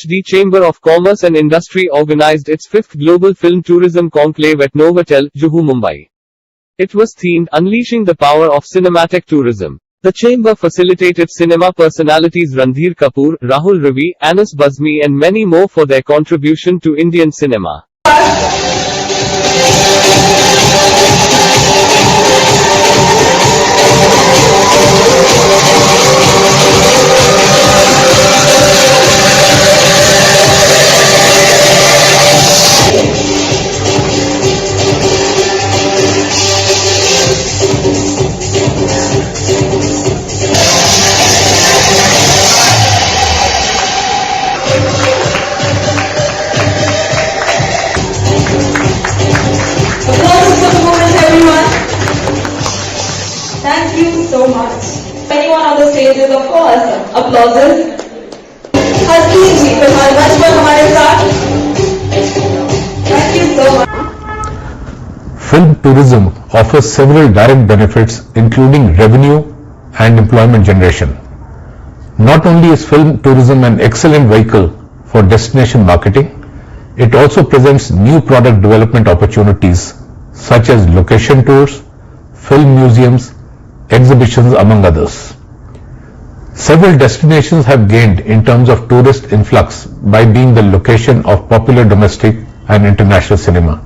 The Chamber of Commerce and Industry organized its 5th Global Film Tourism Conclave at Novotel, Juhu, Mumbai. It was themed Unleashing the Power of Cinematic Tourism. The chamber facilitated cinema personalities Randhir Kapoor, Rahul Ravi, Anas Bazmi and many more for their contribution to Indian cinema. Thank you so much. Anyone on the stages, of course, applauses. हसीन जी फिलहाल मंच पर हमारे साथ. Thank you so much. Film tourism offers several direct benefits including revenue and employment generation. Not only is film tourism an excellent vehicle for destination marketing, it also presents new product development opportunities such as location tours, film museums, exhibitions among others. Several destinations have gained in terms of tourist influx by being the location of popular domestic and international cinema.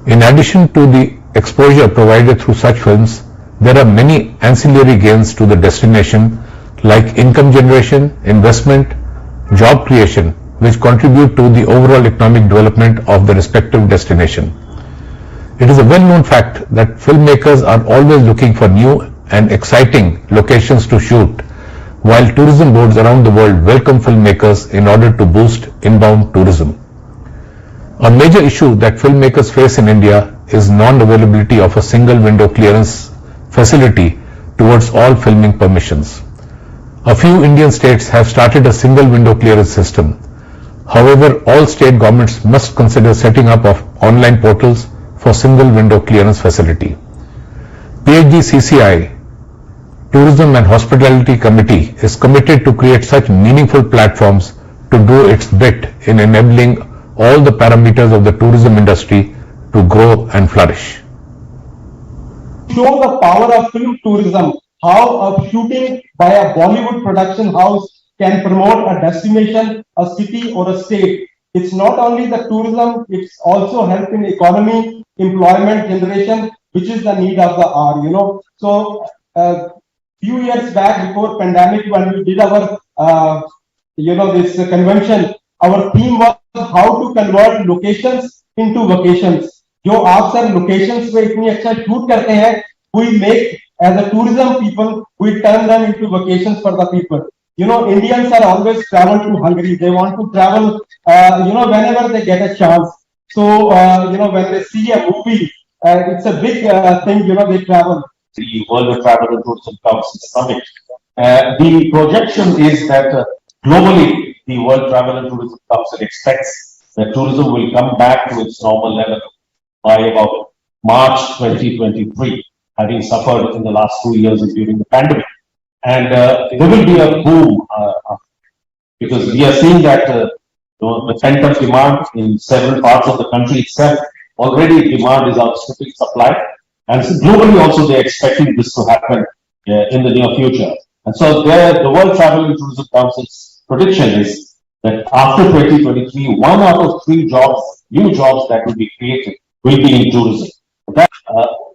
In addition to the exposure provided through such films, there are many ancillary gains to the destination like income generation, investment, job creation, which contribute to the overall economic development of the respective destination. It is a well-known fact that filmmakers are always looking for new and exciting locations to shoot, while tourism boards around the world welcome filmmakers in order to boost inbound tourism. A major issue that filmmakers face in India is non-availability of a single window clearance facility towards all filming permissions. A few Indian states have started a single window clearance system. However, all state governments must consider setting up of online portals for single window clearance facility. PhD CCI, Tourism and Hospitality Committee, is committed to create such meaningful platforms to do its bit in enabling all the parameters of the tourism industry to grow and flourish. Show the power of film tourism, how a shooting by a Bollywood production house can promote a destination, a city or a state. It's not only the tourism, it's also help in economy, employment generation, which is the need of the hour, So, few years back before pandemic, when we did our, this convention, our theme was how to convert locations into vacations. जो आप sir locations पे इतनी अच्छा shoot करते हैं, we make as a tourism people, we turn them into vacations for the people. Indians are always travel to Hungary. They want to travel, whenever they get a chance. So, when they see a movie, it's a big thing, they travel. The World of Travel and Tourism Council Summit. The projection is that globally, the World Travel and Tourism Council expects that tourism will come back to its normal level by about March 2023, having suffered in the last 2 years during the pandemic. And there will be a boom because we are seeing that the pent-up demand in several parts of the country itself, already demand is outstripping supply. And so globally also they're expecting this to happen in the near future. And so the World Travel and Tourism Council's prediction is that after 2023, 1 out of 3 jobs, new jobs that will be created will be in tourism. That,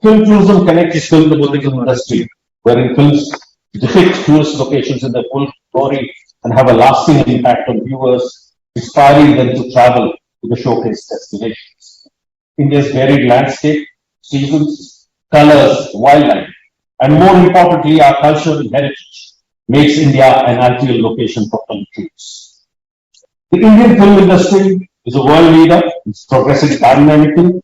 film tourism connects film to the industry, wherein films depict tourist locations in their full glory and have a lasting impact on viewers, inspiring them to travel to the showcase destinations. India's varied landscape, seasons, colors, wildlife, and more importantly, our culture and heritage makes India an ideal location for film shoots. The Indian film industry is a world leader. It's progressing dynamically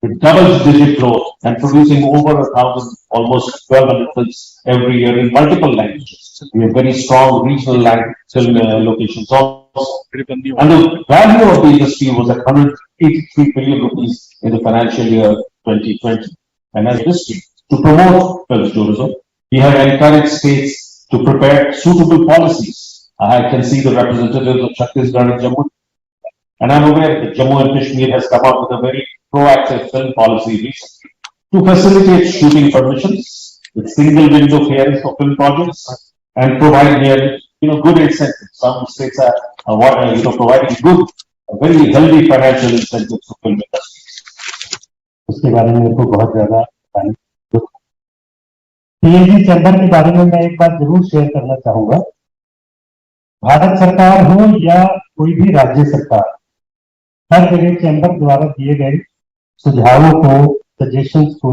with double-digit growth and producing over 1,000, almost 1,200 films every year in multiple languages. We have very strong regional film locations also. And the value of the industry was at 183 billion rupees in the financial year 2020. And as a industry, to promote film tourism, we have encouraged states to prepare suitable policies I can see the representatives of Chhattisgarh and Jammu. And I'm aware that Jammu and Kashmir has come up with a very proactive film policy recently to facilitate shooting permissions with single window clearance for film projects and provide nearly, good incentives. Some states are, providing good, very healthy financial incentives for film industry. उसके बारे में मेरे को बहुत ज्यादा PNG chamber के बारे में मैं एक बात जरूर शेयर करना चाहूंगा। भारत सरकार हो या कोई भी राज्य सरकार, हर जगह चैम्बर द्वारा दिए गए सुझावों को, सजेशंस को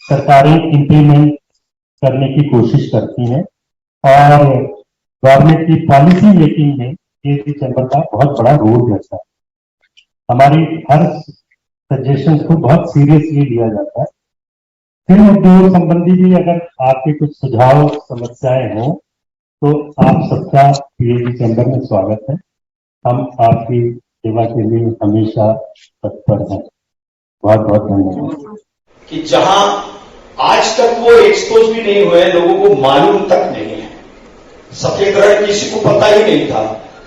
सरकारें इंप्लीमेंट करने की कोशिश करती हैं और गवर्नमेंट की पॉलिसी मेकिंग में ये चैम्बर का बहुत बड़ा रोल रहता है। हमारी हर सजेशंस को बहुत सीरियसली लिया जाता है। फिल्म उद्योग संबंधी भी अगर आपके कुछ सुझाव, समस्याएं हो तो आप सबका पीएनजी चैम्बर में स्वागत है। हम आपकी सेवा के लिए हमेशा तत्पर हैं। बहुत बहुत धन्यवाद। कि जहां आज तक वो एक्सपोज भी नहीं हुए, लोगों को मालूम तक नहीं है, सफेद रण किसी को पता ही नहीं था,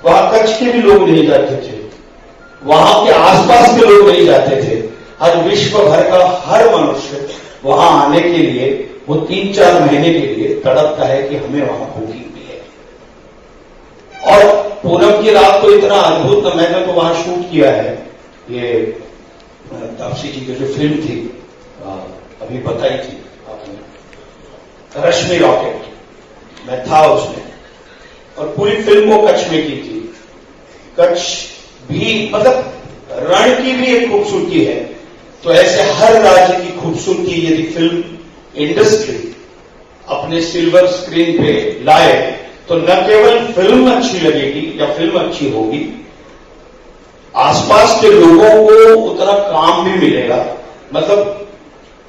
वहां कच्छ के भी लोग नहीं जाते थे, वहां के आसपास के लोग नहीं जाते थे। आज विश्व भर का हर मनुष्य वहां आने के लिए, वो 3-4 महीने के लिए तड़पता है कि हमें वहां बुकिंग मिले। और पूनम की रात तो इतना अद्भुत, मैंने तो वहां शूट किया है। ये तापसी जी की जो फिल्म थी, अभी बताई थी आपने, रश्मि रॉकेट, मैं था उसमें और पूरी फिल्म वो कच्छ में की थी। कच्छ भी मतलब रण की भी एक खूबसूरती है। तो ऐसे हर राज्य की खूबसूरती यदि फिल्म इंडस्ट्री अपने सिल्वर स्क्रीन पे लाए तो न केवल फिल्म अच्छी लगेगी या फिल्म अच्छी होगी, आसपास के लोगों को उतना काम भी मिलेगा। मतलब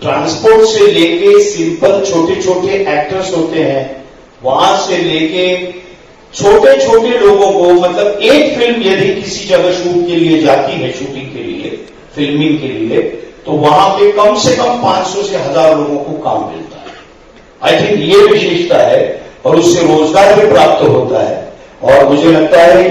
ट्रांसपोर्ट से लेके सिंपल छोटे छोटे एक्टर्स होते हैं, वहां से लेके छोटे छोटे लोगों को, मतलब एक फिल्म यदि किसी जगह शूट के लिए जाती है, शूटिंग के लिए, फिल्मिंग के लिए, तो वहां पे कम से कम 500 से 1000 लोगों को काम मिलता है। आई थिंक ये विशेषता है और उससे रोजगार भी प्राप्त होता है। और मुझे लगता है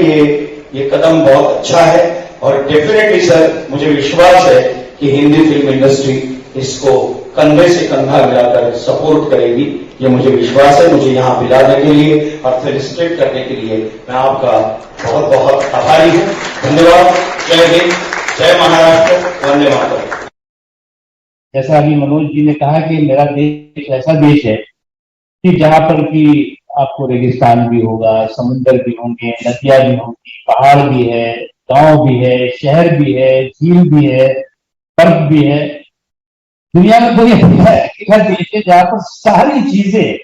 ये कदम बहुत अच्छा है और डेफिनेटली सर, मुझे विश्वास है कि हिंदी फिल्म इंडस्ट्री इसको कंधे से कंधा मिलाकर सपोर्ट करेगी। ये मुझे विश्वास है। मुझे यहां बुलाने के लिए और फेलिसिटेट करने के लिए मैं आपका बहुत बहुत आभारी हूं। धन्यवाद। जय हिंद, जय महाराष्ट्र, वंदे मातरम। जैसा अभी मनोज जी ने कहा कि मेरा देश ऐसा देश है कि जहां पर कि आपको रेगिस्तान भी होगा, समुद्र भी होंगे, नदियां भी होंगी, पहाड़ भी है, गांव भी है, शहर भी है, झील भी है, बर्फ भी है। दुनिया में कोई ऐसा देश है जहां पर सारी चीजें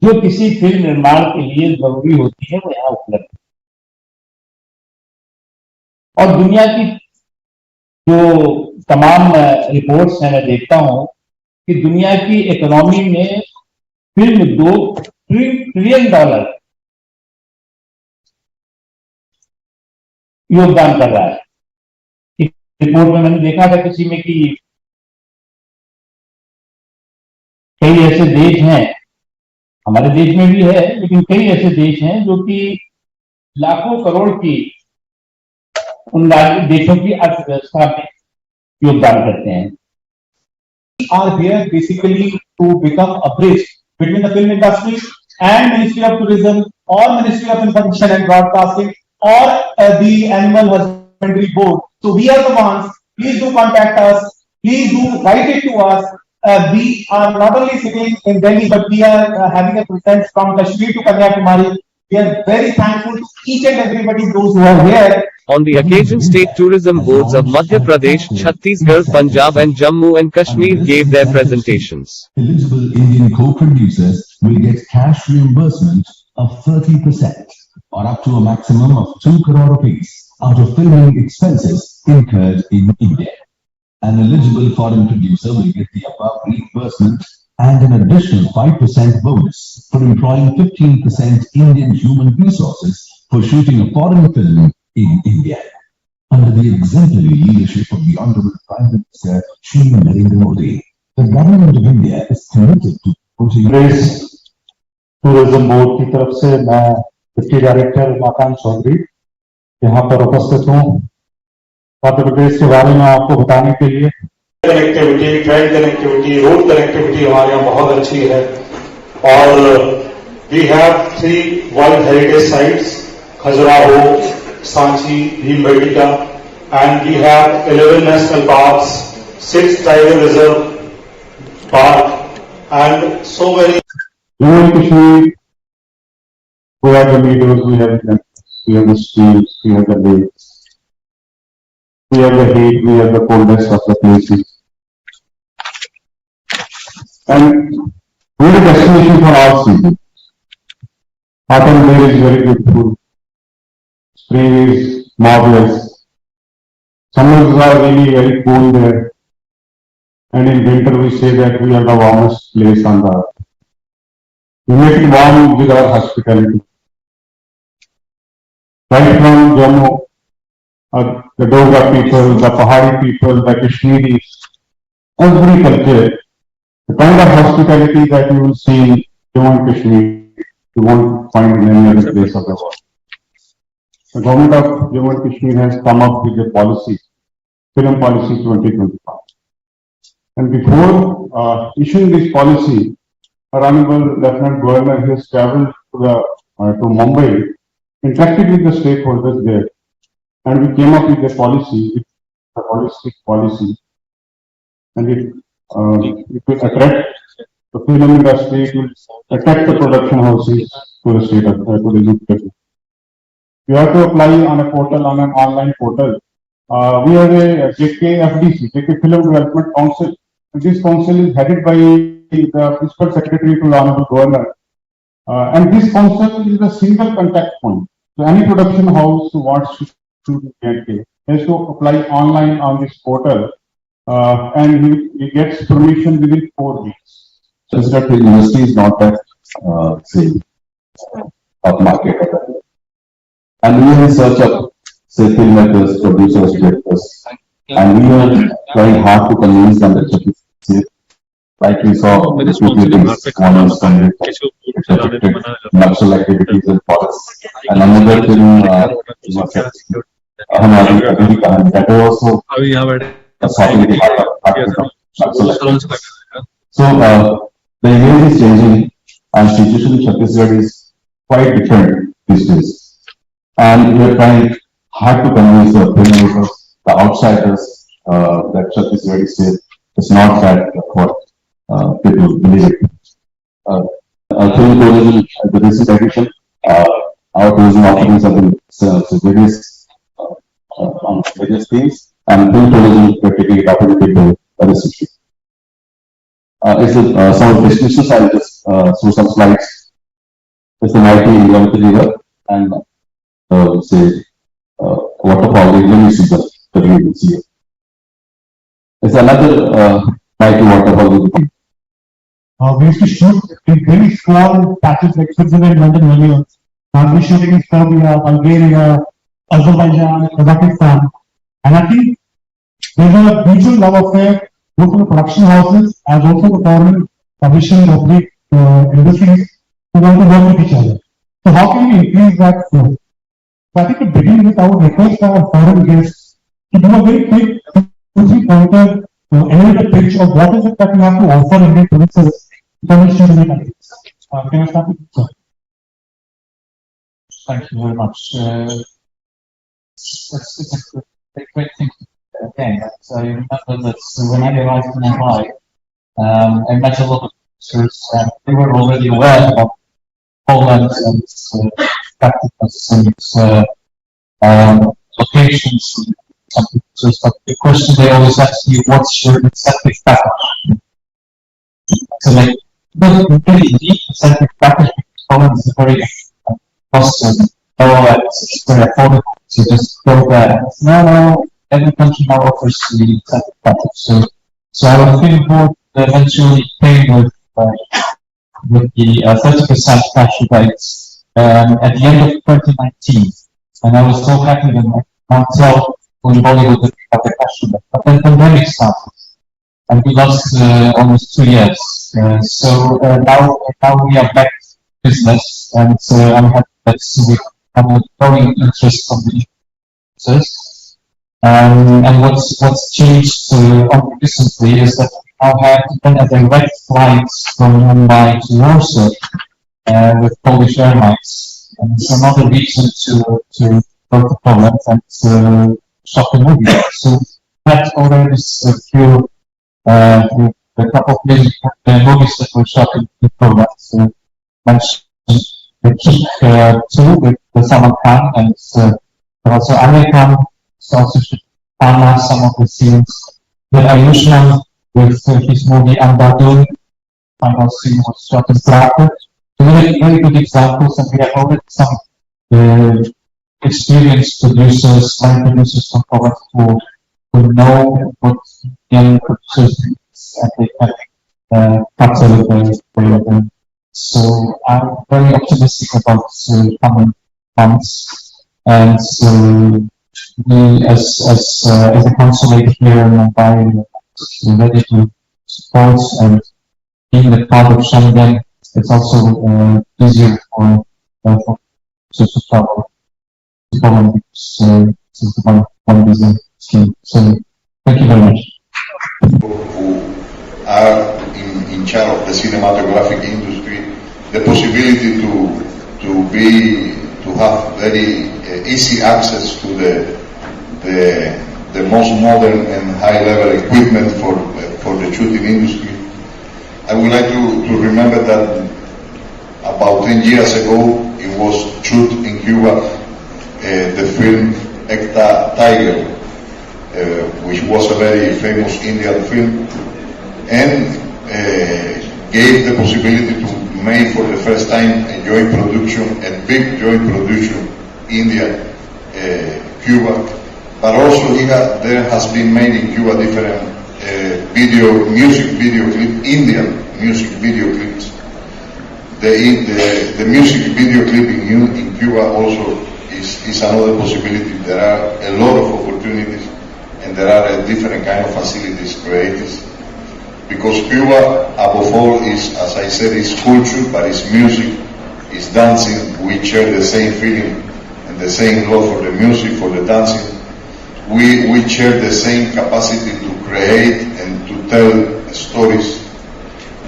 जो किसी फिल्म निर्माण के लिए जरूरी होती है वो यहाँ उपलब्ध है। और दुनिया की जो तमाम रिपोर्ट्स हैं, मैं देखता हूं कि दुनिया की इकोनॉमी में फिल्म $2 ट्रिलियन योगदान कर रहा है। एक रिपोर्ट में मैंने देखा था किसी में कि कई ऐसे देश हैं, हमारे देश में भी है, लेकिन कई ऐसे देश हैं जो कि लाखों करोड़ की उन देशों की अर्थव्यवस्था में योगदान करते हैं। Are here basically to become a bridge between the film industry and Ministry of Tourism or Ministry of Information and Broadcasting or the Animal Husbandry Board. So we are the ones. Please do contact us. Please do write it to us. We are not only sitting in Delhi, but we are having a presence from Kashmir to Kanyakumari. We are very thankful to each and everybody, those who are here. On the occasion, state tourism boards of Madhya Pradesh, Chhattisgarh, Punjab and Jammu and Kashmir gave their presentations. Eligible Indian co-producers will get cash reimbursement of 30% or up to a maximum of 2 crore rupees out of filming expenses incurred in India. An eligible foreign producer will get the above reimbursement and an additional 5% bonus for employing 15% Indian human resources for shooting a foreign film in India. Under the exemplary leadership of the Honorable Prime Minister Shri Narendra Modi, the Government of India is committed to promoting tourism board की तरफ से मैं deputy director Umakant Chaudhary यहाँ पर उपस्थित हूँ उत्तर प्रदेश के बारे में आपको बताने के लिए। Connectivity, train connectivity, road connectivity हमारे यहाँ बहुत अच्छी है और we have 3 world heritage sites, Khajuraho, Sanchi, Bhimbetka, and we have 11 national parks, 6 tiger reserve park, and so many. Jammu and Kashmir, we have the meadows, we have the streams, we have the lakes, we have the heat, we have the coldness of the places. And we are a destination for all seasons. Autumn there is very beautiful. Spring is marvelous. Summers are really very cool there. And in winter we say that we are the warmest place on the earth. We make it warm with our hospitality. Right from Jammu, the Dogra people, the Pahari people, the Kashmiris, every culture, the kind of hospitality that you will see in Jammu and Kashmir, you won't find in any other place of the world. The government of Jammu and Kashmir has come up with a policy, Film Policy 2025. And before issuing this policy, our Honorable Lieutenant Governor has travelled to Mumbai, interacted with the stakeholders there, and we came up with a policy, a holistic policy, and it will attract the film industry, it will attract the production houses to the state of to the youth. You have to apply on a portal, on an online portal. We have a JKFDC, JK Film Development Council. This council is headed by the Principal Secretary to the Honorable Governor. And this council is a single contact point. So any production house who wants to shoot in JK has to apply online on this portal, and he gets permission within 4 weeks. So that the industry is not that say up market, and we are in search of say filmmakers, producers, directors, and we are trying hard to convince them that it is safe. Like we saw Naxal activities in forests, and another film that was also assaulting the heart of Naxal. So the image is changing, and situation in Chhattisgarh is quite different these days. And we are trying hard to convince the filmmakers, the outsiders, that Chhattisgarh is safe. It's not that what people believe it. Film tourism, the recent edition, our tourism offerings have been on various things, and film tourism we're taking it up in the other issue. Some of the destinations, I'll just show some slides. It's the mighty Yamata River and say waterfall, the Yamata season that we will see. It's another mighty waterfall. We used to shoot in very small patches like Switzerland, London earlier. Now we're shooting in Serbia, Bulgaria, Azerbaijan, Kazakhstan. And I think there's a mutual love affair both for the production houses as also the government, publishing, public industries who want to work with each other. So how can we increase that flow? So I think to begin with, I would request our foreign guests to do a very quick 2-3 pointer elevator pitch of what is it that we have to offer Indian producers in the countries. Can I start with you, sir? Thank you very much. It's a great thing again. I remember that when I arrived in Mumbai, I met a lot of producers, and they were already aware of Poland and its practices and its locations. Some producers, but the question they always ask you, what's your incentive package? So like, but really deep incentive package because Poland is a very costly. Oh, it's very affordable. So just go there. No, every country now offers the incentive package. So I was feeling bored eventually came with the 30% cash rebates at the end of 2019, and I was so happy that my hotel in Bollywood would have the cash rebate. But then pandemic started, and we lost almost 2 years. So now we are back to business, and I'm happy that's with a growing interest from the users. And what's changed recently is that we now have even a direct flights from Mumbai to Warsaw with Polish Airlines. And it's another reason to go to Poland and to shop a movie. So that already is a few a couple of movies that were shot in Poland. So mentioned the Kick 2 with the Salman Khan and also Amir Khan. It's also some of the scenes with Ayushman with his movie Andhadhun. Final scene was shot in Prague. Very good examples, and we have already some experienced producers, line producers from Poland who know what young producers do, and they can capture the. So I'm very optimistic about coming months, and we as a consulate here in Mumbai are ready to support, and being a part of Schengen, it's also easier for to travel to Poland because it's one visa scheme. So thank you very much. Who are in charge of the cinematographic industry, the possibility to have very easy access to the most modern and high level equipment for the shooting industry. I would like to remember that about 10 years ago it was shot in Cuba the film Ekta Tiger, which was a very famous Indian film, and gave the possibility to make for the first time a joint production, a big joint production, India, Cuba, but also there has been made in Cuba different music video clip, Indian music video clips. The music video clip in Cuba also is another possibility. There are a lot of opportunities, and there are different kind of facilities created. Because Cuba, above all, is, as I said, is culture, but it's music, it's dancing. We share the same feeling and the same love for the music, for the dancing. We share the same capacity to create and to tell stories,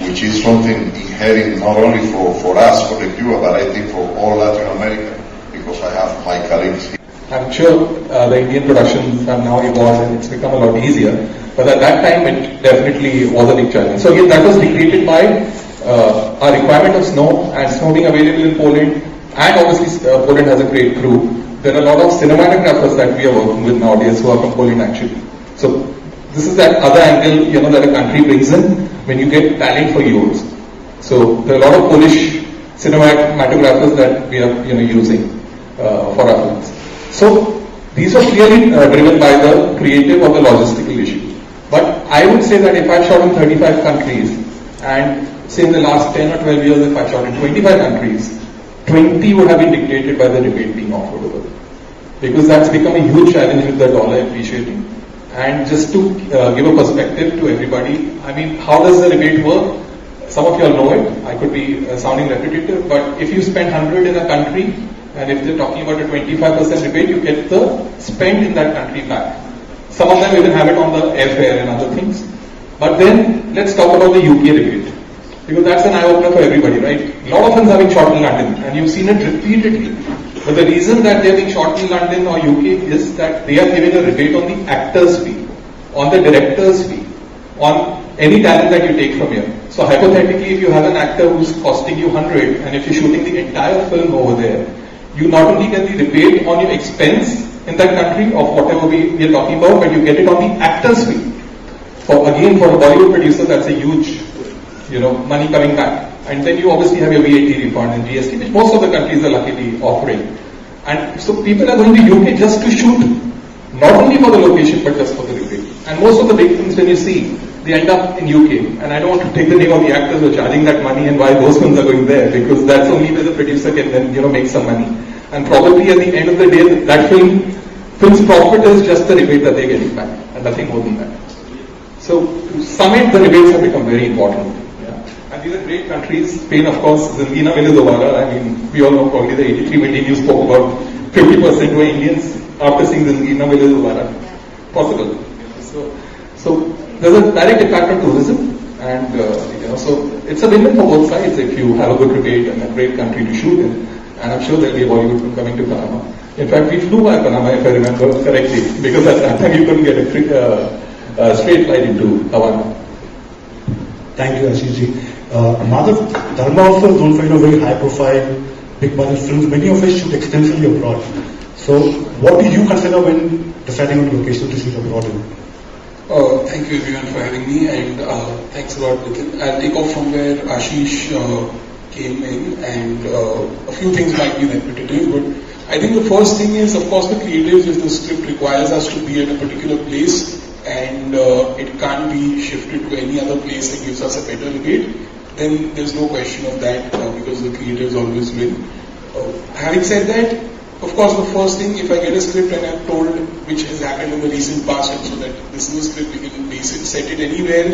which is something inherent not only for us, for the Cuba, but I think for all Latin America, because I have my colleagues here. I'm sure the Indian productions have now evolved and it's become a lot easier, but at that time it definitely was a big challenge. So again, that was dictated by our requirement of snow and snow being available in Poland, and obviously Poland has a great crew. There are a lot of cinematographers that we are working with nowadays who are from Poland actually. So this is that other angle, that a country brings in when you get talent for euros. So there are a lot of Polish cinematographers that we are using for our films. So these are clearly driven by the creative or the logistical issue. But I would say that if I've shot in 35 countries, and say in the last 10 or 12 years if I've shot in 25 countries, 20 would have been dictated by the rebate being offered over there. Because that's become a huge challenge with the dollar appreciating. And just to give a perspective to everybody, I mean, how does the rebate work? Some of you all know it. I could be sounding repetitive, but if you spend 100 in a country, and if they're talking about a 25% rebate, you get the spend in that country back. Some of them even have it on the airfare and other things. But then, let's talk about the UK rebate. Because that's an eye-opener for everybody, right? A lot of films are being shot in London, and you've seen it repeatedly. But the reason that they're being shot in London or UK is that they are giving a rebate on the actor's fee, on the director's fee, on any talent that you take from here. So hypothetically, if you have an actor who's costing you 100, and if you're shooting the entire film over there, you not only get the rebate on your expense in that country of whatever we are talking about, but you get it on the actor's fee. For a Bollywood producer, that's a huge, money coming back. And then you obviously have your VAT refund and GST, which most of the countries are luckily offering. And so people are going to UK just to shoot, not only for the location, but just for the rebate. And most of the big films when you see, they end up in UK. And I don't want to take the name of the actors who are charging that money and why those films are going there, because that's only where the producer can then, make some money. And probably at the end of the day, that film's profit is just the rebate that they're getting back, and nothing more than that. So to sum it, the rebates have become very important. Yeah. And And these are great countries. Spain, of course, Zindgina Venezuela. I mean, we all know probably the 83 meeting you spoke about. 50% were Indians after seeing Zindgina Venezuela. Possible. So there's a direct impact on tourism, and so it's a win-win for both sides if you have a good debate and a great country to shoot in. And I'm sure there'll be a Bollywood film coming to Panama. In fact, we flew by Panama, if I remember correctly, because at that time you couldn't get a straight flight into Havana. Thank you, Ashish ji. Madhav, Dharma also is known for very high-profile, big-budget films, many of which shoot extensively abroad. So, what do you consider when deciding on location to shoot abroad in? Thank you everyone for having me, and thanks a lot, Nitin. I'll take off from where Ashish came in, and a few things might be repetitive, but I think the first thing is, of course, the creatives. If the script requires us to be at a particular place and it can't be shifted to any other place that gives us a better rebate, then there's no question of that because the creatives always win. Having said that, of course, the first thing, if I get a script and I'm told, which has happened in the recent past also, that this is a script, we can base it, set it anywhere,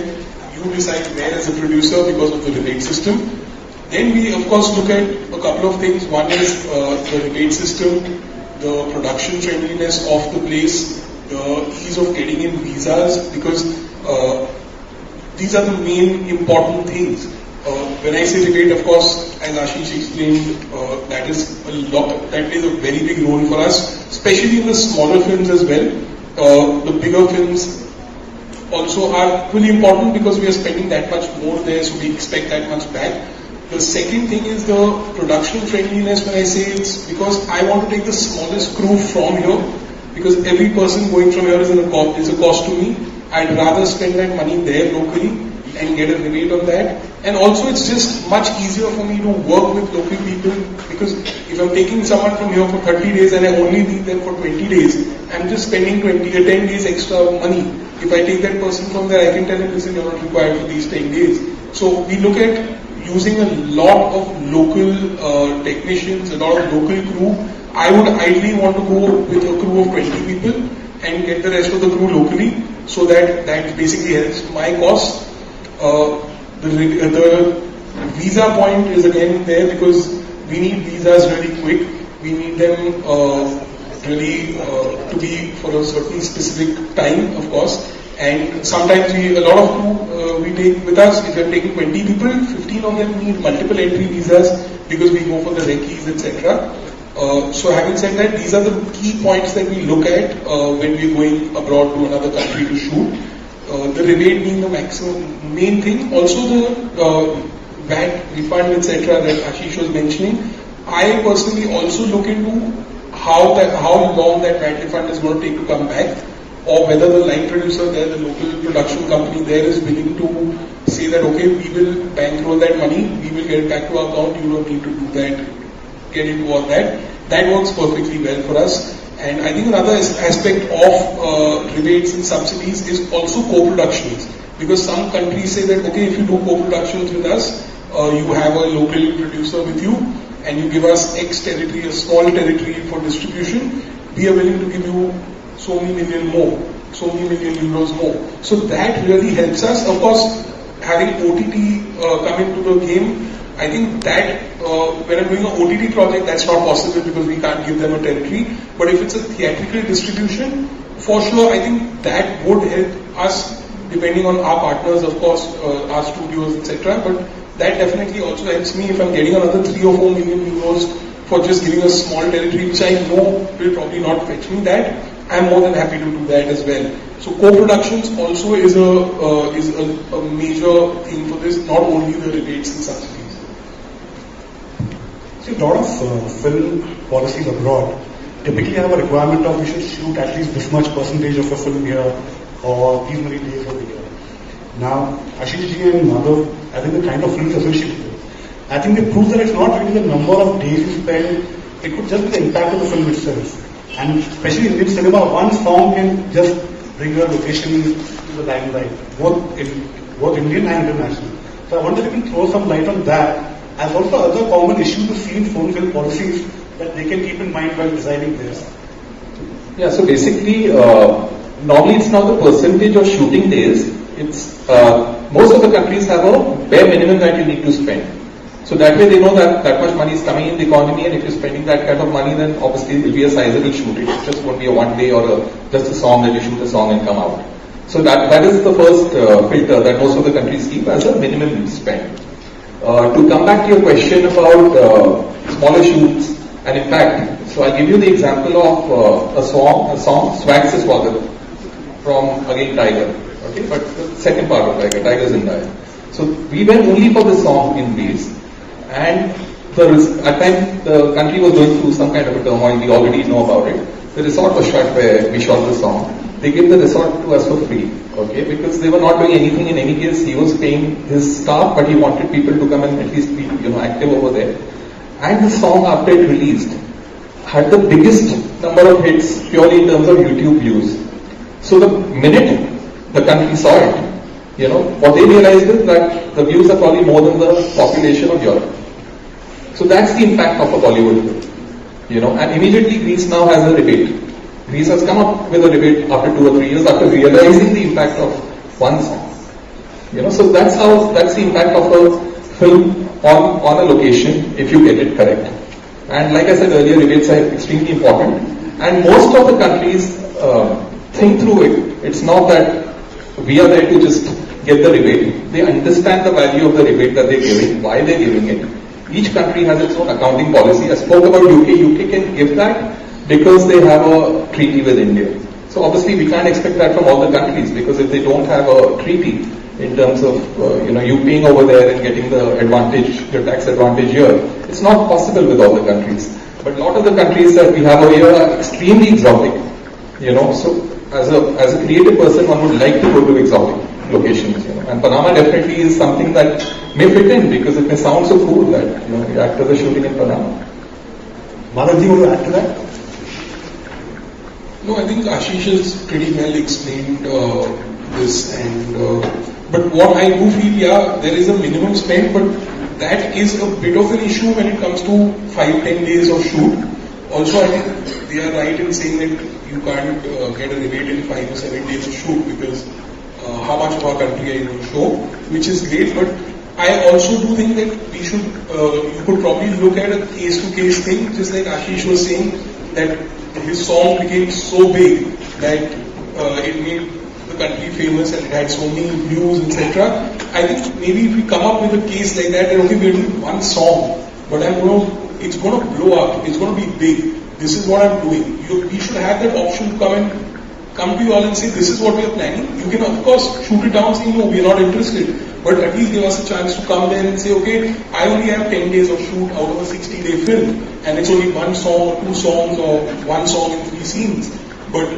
you decide where as a producer because of the rebate system. Then we, of course, look at a couple of things. One is the rebate system, the production friendliness of the place, the ease of getting in visas, because these are the main important things. When I say rebate, of course, as Ashish explained, that is a lot. That plays a very big role for us, especially in the smaller films as well. The bigger films also are really important because we are spending that much more there, so we expect that much back. The second thing is the production friendliness. When I say it's because I want to take the smallest crew from here, because every person going from here is a cost to me. I'd rather spend that money there locally and get a rebate on that. And also it's just much easier for me to work with local people, because if I'm taking someone from here for 30 days and I only need them for 20 days, I'm just spending 10 days extra money. If I take that person from there, I can tell him, listen, you're not required for these 10 days. So we look at using a lot of local technicians, a lot of local crew. I would ideally want to go with a crew of 20 people and get the rest of the crew locally, so that basically helps my costs. The visa point is again there because we need visas really quick. We need them really to be for a certain specific time, of course. And sometimes a lot of crew we take with us. If we're taking 20 people, 15 of them need multiple entry visas because we go for the recce's, etc. So having said that, these are the key points that we look at when we're going abroad to another country to shoot. The rebate being the maximum main thing. Also the VAT refund, etc. that Ashish was mentioning. I personally also look into how long that VAT refund is going to take to come back, or whether the line producer there, the local production company there, is willing to say that, okay, we will bankroll that money, we will get it back to our account, you don't need to do that, get into all that. That works perfectly well for us. And I think another aspect of rebates and subsidies is also co-productions, because some countries say that, okay, if you do co-productions with us, you have a local producer with you and you give us X territory, a small territory for distribution, we are willing to give you so many million more, so many million euros more. So that really helps us. Of course, having OTT come into the game, I think that when I'm doing an OTT project, that's not possible because we can't give them a territory. But if it's a theatrical distribution, for sure, I think that would help us, depending on our partners, of course, our studios, etc. But that definitely also helps me if I'm getting another 3 or 4 million euros for just giving a small territory, which I know will probably not fetch me that. I'm more than happy to do that as well. So co-productions also is a major thing for this, not only the rebates and subsidies. See, a lot of film policies abroad typically have a requirement of we should shoot at least this much percentage of a film here or these many days over here. Now, Ashish ji and Madhav, I think the kind of films associated with it, I think they prove that it's not really the number of days you spend, it could just be the impact of the film itself. And especially in Indian cinema, one song can just bring your location to the limelight, both Indian and international. So I wonder if you can throw some light on that, as also other common issues we see in foreign film policies that they can keep in mind while deciding this. Yeah, so basically, normally it's not the percentage of shooting days, it's most of the countries have a bare minimum that you need to spend. So that way they know that that much money is coming in the economy, and if you're spending that kind of money, then obviously it will be a sizable shoot. It just won't be a one day or just a song that you shoot a song and come out. So that is the first filter that most of the countries keep as a minimum spend. To come back to your question about smaller shoots and impact, so I'll give you the example of a song, Swag Se Swagat, from again Tiger. Okay, but the second part of Tiger Zinda Hai. So we went only for the song in bass, and at time the country was going through some kind of a turmoil. We already know about it. The resort was shut where we shot the song. They gave the resort to us for free, okay, because they were not doing anything in any case. He was paying his staff, but he wanted people to come and at least be, active over there. And the song, after it released, had the biggest number of hits purely in terms of YouTube views. So the minute the country saw it, what they realized is that the views are probably more than the population of Europe. So that's the impact of a Bollywood film, and immediately Greece now has a rebate. Greece has come up with a rebate after 2 or 3 years after realizing the impact of one song. So that's the impact of a film on a location if you get it correct. And like I said earlier, rebates are extremely important. And most of the countries think through it. It's not that we are there to just get the rebate. They understand the value of the rebate that they're giving, why they're giving it. Each country has its own accounting policy. I spoke about UK. UK can give that because they have a treaty with India. So obviously we can't expect that from all the countries, because if they don't have a treaty in terms of you paying over there and getting the advantage, your tax advantage here, it's not possible with all the countries. But a lot of the countries that we have over here are extremely exotic. So as a creative person, one would like to go to exotic locations. And Panama definitely is something that may fit in, because it may sound so cool that the actors are shooting in Panama. Madhav, do you want to add to that? No, I think Ashish has pretty well explained this, and but what I do feel, there is a minimum spend, but that is a bit of an issue when it comes to 5-10 days of shoot. Also, I think they are right in saying that you can't get a rebate in 5 or 7 days of shoot, because how much of our country are you going to show, which is great, but I also do think that we should, you could probably look at a case-to-case thing, just like Ashish was saying, that his song became so big that it made the country famous and it had so many views, etc. I think maybe if we come up with a case like that, then okay, we're doing one song, but it's going to blow up, it's going to be big. This is what I'm doing. We should have that option to come to you all and say, this is what we are planning. You can of course shoot it down saying, no, we are not interested. But at least give us a chance to come there and say, okay, I only have 10 days of shoot out of a 60-day film, and it's only one song or 2 songs or 1 song in 3 scenes. But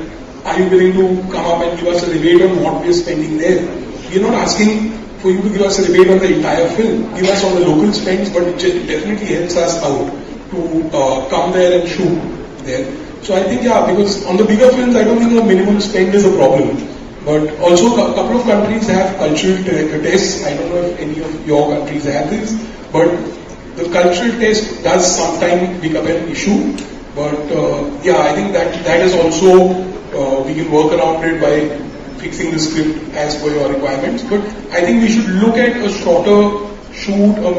are you willing to come up and give us a rebate on what we are spending there? We are not asking for you to give us a rebate on the entire film. Give us on the local spends, but it definitely helps us out to come there and shoot there. So I think, because on the bigger films, I don't think the minimum spend is a problem. But also a couple of countries have cultural tests. I don't know if any of your countries have this, but the cultural test does sometimes become an issue. But I think that is also, we can work around it by fixing the script as per your requirements. But I think we should look at a shorter shoot, a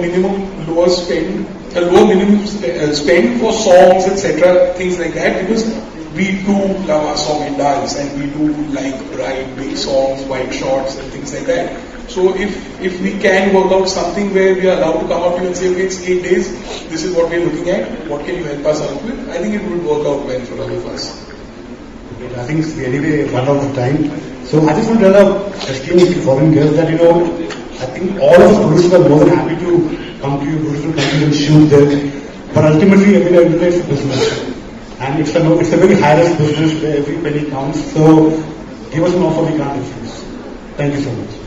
lower minimum spend for songs, etc., things like that, because we do love our song and dance, and we do like write big songs, wide shots and things like that. So if we can work out something where we are allowed to come up to you and say, okay, it's 8 days, this is what we're looking at, what can you help us out with? I think it would work out well for all of us. I think it's anyway run out of time. So I just want to tell our esteemed foreign guests that, I think all of us producers are more than happy to come to your beautiful country and shoot there. But ultimately, it's a business. And it's a very high-risk business where every penny counts. So give us an offer we can't refuse. Thank you so much.